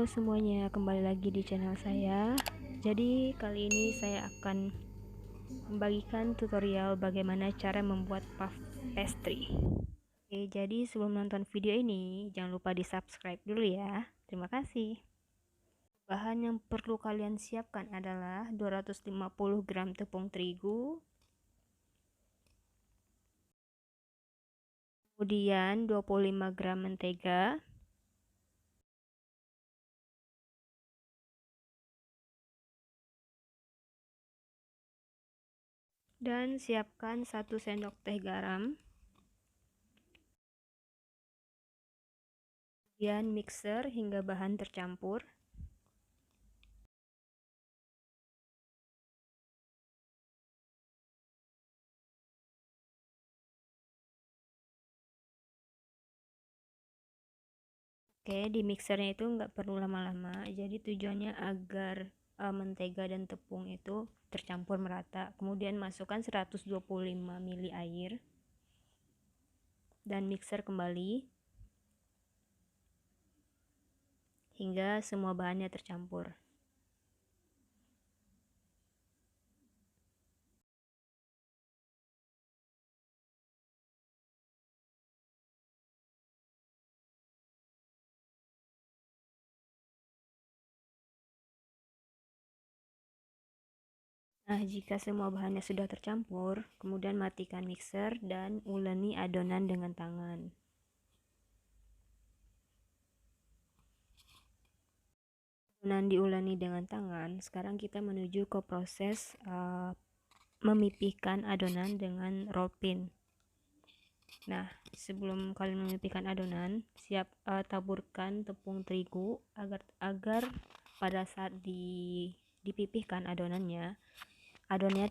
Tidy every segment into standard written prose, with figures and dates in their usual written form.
Halo semuanya, kembali lagi di channel saya. Jadi kali ini saya akan membagikan tutorial bagaimana cara membuat puff pastry. Oke, jadi sebelum nonton video ini jangan lupa di subscribe dulu ya. Terima kasih. Bahan yang perlu kalian siapkan adalah 250 gram tepung terigu, kemudian 25 gram mentega, dan siapkan 1 sendok teh garam. Kemudian mixer hingga bahan tercampur. Oke, di mixernya itu nggak perlu lama-lama, jadi tujuannya agar mentega dan tepung itu tercampur merata. Kemudian masukkan 125 ml air dan mixer kembali hingga semua bahannya tercampur. Nah, jika semua bahannya sudah tercampur, kemudian matikan mixer dan uleni adonan dengan tangan. Adonan diuleni dengan tangan. Sekarang kita menuju ke proses memipihkan adonan dengan roll pin. Nah, sebelum kalian memipihkan adonan, taburkan tepung terigu agar pada saat dipipihkan adonannya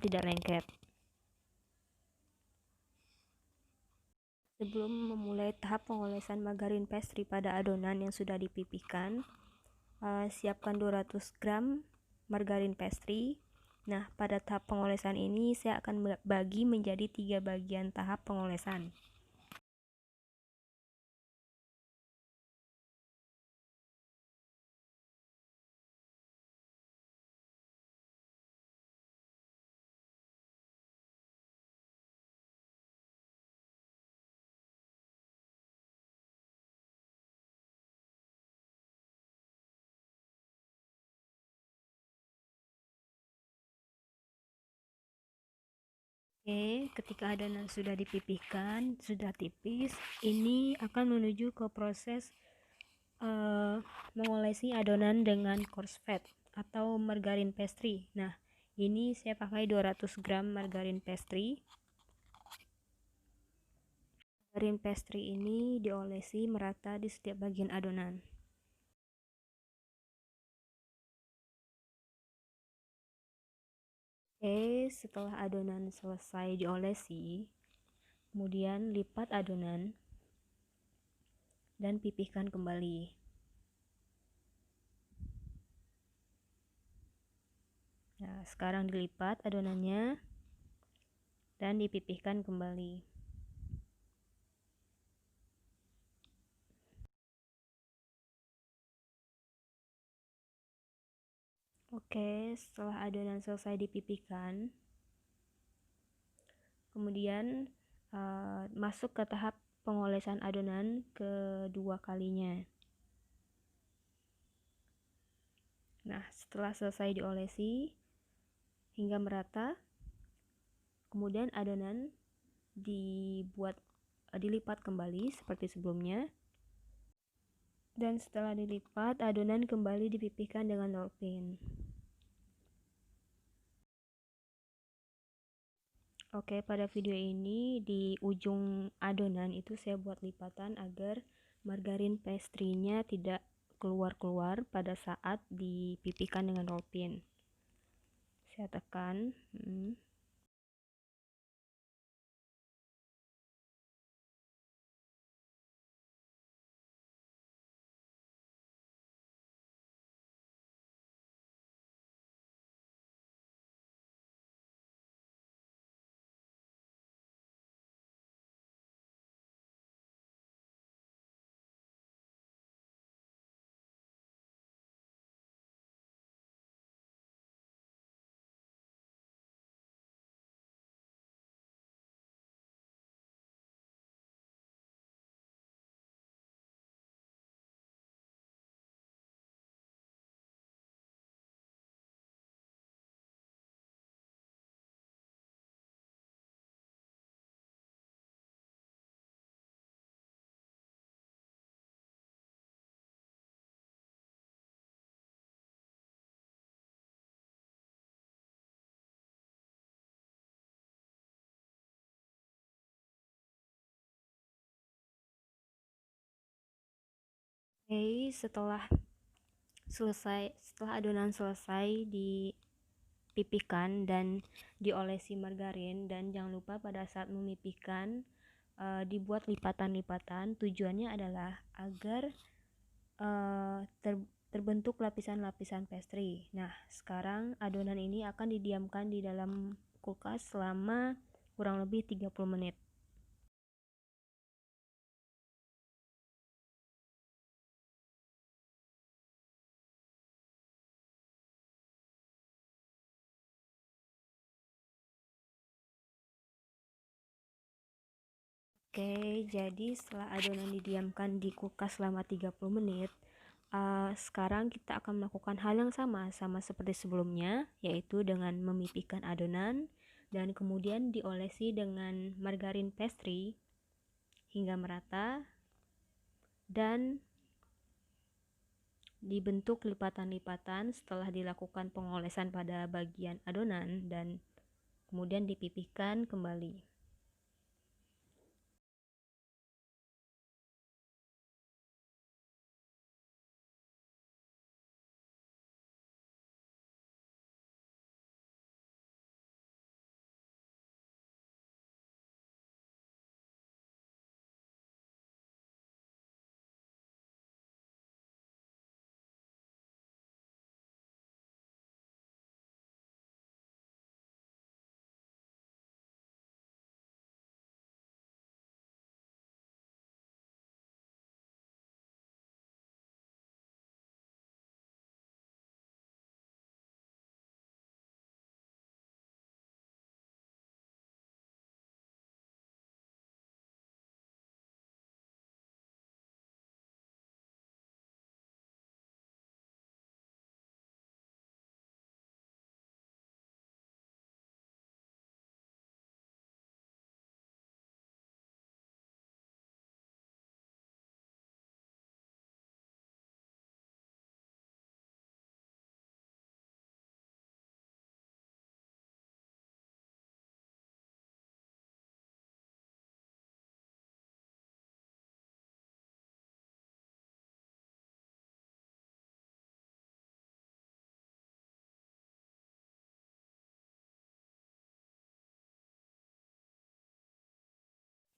tidak lengket. Sebelum memulai tahap pengolesan margarin pastry pada adonan yang sudah dipipihkan, siapkan 200 gram margarin pastry. Nah, pada tahap pengolesan ini saya akan bagi menjadi 3 bagian tahap pengolesan. Oke, ketika adonan sudah dipipihkan, sudah tipis, ini akan menuju ke proses mengolesi adonan dengan coarse fat atau margarin pastry. Nah, ini saya pakai 200 gram margarin pastry. Margarin pastry ini diolesi merata di setiap bagian adonan. Oke, setelah adonan selesai diolesi, kemudian lipat adonan dan pipihkan kembali. Nah, sekarang dilipat adonannya dan dipipihkan kembali. Oke, setelah adonan selesai dipipihkan, kemudian masuk ke tahap pengolesan adonan kedua kalinya. Nah, setelah selesai diolesi hingga merata, kemudian adonan dilipat kembali seperti sebelumnya. Dan setelah dilipat, adonan kembali dipipihkan dengan roll pin. Oke, pada video ini di ujung adonan itu saya buat lipatan agar margarin pastry-nya tidak keluar-keluar pada saat dipipihkan dengan roll pin. Saya tekan. Oke, setelah adonan selesai dipipihkan dan diolesi margarin, dan jangan lupa pada saat memipihkan dibuat lipatan-lipatan. Tujuannya adalah agar terbentuk lapisan-lapisan pastry. Nah, sekarang adonan ini akan didiamkan di dalam kulkas selama kurang lebih 30 menit. Oke, jadi setelah adonan didiamkan di kulkas selama 30 menit, sekarang kita akan melakukan hal yang sama seperti sebelumnya, yaitu dengan memipihkan adonan dan kemudian diolesi dengan margarin pastry hingga merata dan dibentuk lipatan-lipatan setelah dilakukan pengolesan pada bagian adonan dan kemudian dipipihkan kembali.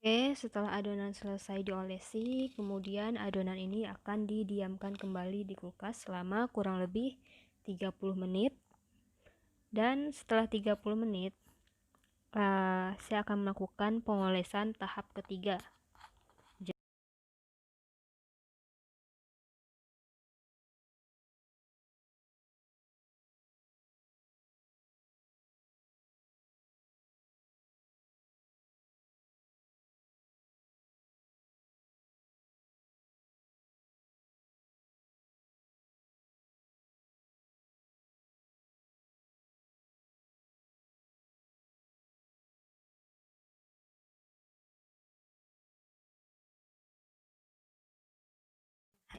Oke, setelah adonan selesai diolesi, kemudian adonan ini akan didiamkan kembali di kulkas selama kurang lebih 30 menit. Dan setelah 30 menit, saya akan melakukan pengolesan tahap ketiga.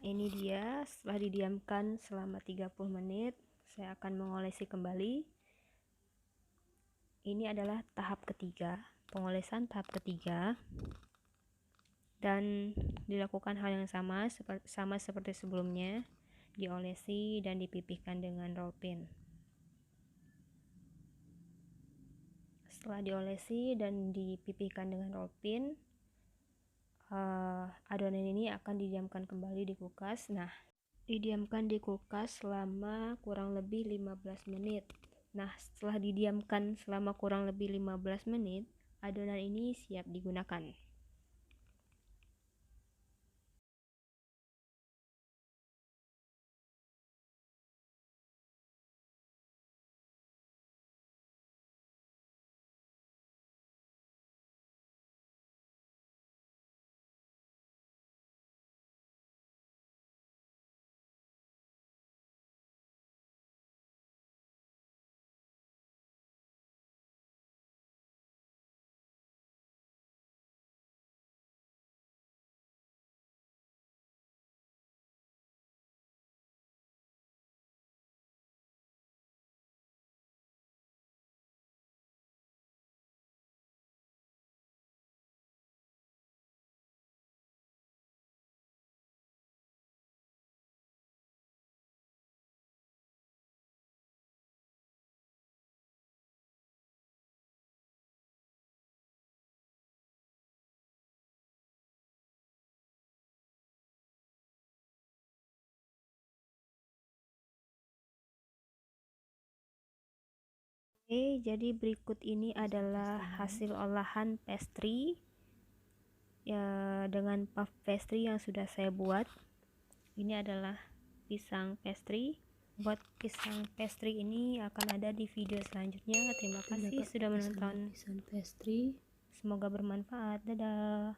Ini dia, setelah didiamkan selama 30 menit, saya akan mengolesi kembali. Ini adalah tahap ketiga, pengolesan tahap ketiga. Dan dilakukan hal yang sama seperti sebelumnya, diolesi dan dipipihkan dengan roll pin. Setelah diolesi dan dipipihkan dengan roll pin, adonan ini akan didiamkan kembali di kulkas. Nah, didiamkan di kulkas selama kurang lebih 15 menit. Nah, setelah didiamkan selama kurang lebih 15 menit, adonan ini siap digunakan. Oke, jadi berikut ini adalah hasil olahan pastry ya, dengan puff pastry yang sudah saya buat. Ini adalah pisang pastry. Buat pisang pastry ini akan ada di video selanjutnya. Terima kasih sudah menonton. Pisang pastry. Semoga bermanfaat. Dadah.